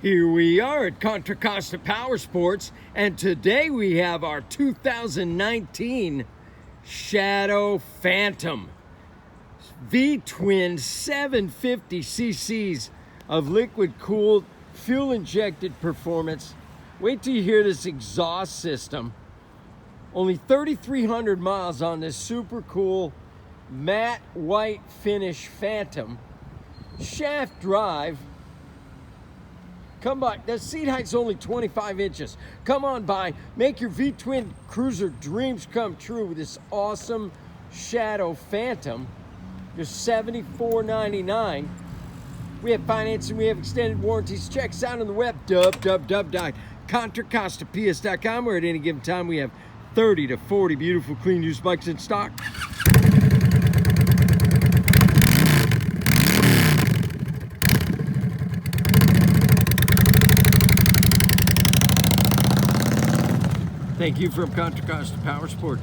Here we are at Contra Costa Powersports, and today we have our 2019 Shadow Phantom V-twin 750 cc's of liquid-cooled, fuel-injected performance. Wait till you hear this exhaust system. Only 3,300 miles on this super cool matte white finish Phantom. Shaft drive. Come by. The seat height's only 25 inches. Come on by. Make your V-twin cruiser dreams come true with this awesome Shadow Phantom. Just $74.99. We have financing. We have extended warranties. Check us out on the web, www.contracostaps.com, where at any given time we have 30 to 40 beautiful, clean, used bikes in stock. Thank you from Contra Costa Powersports.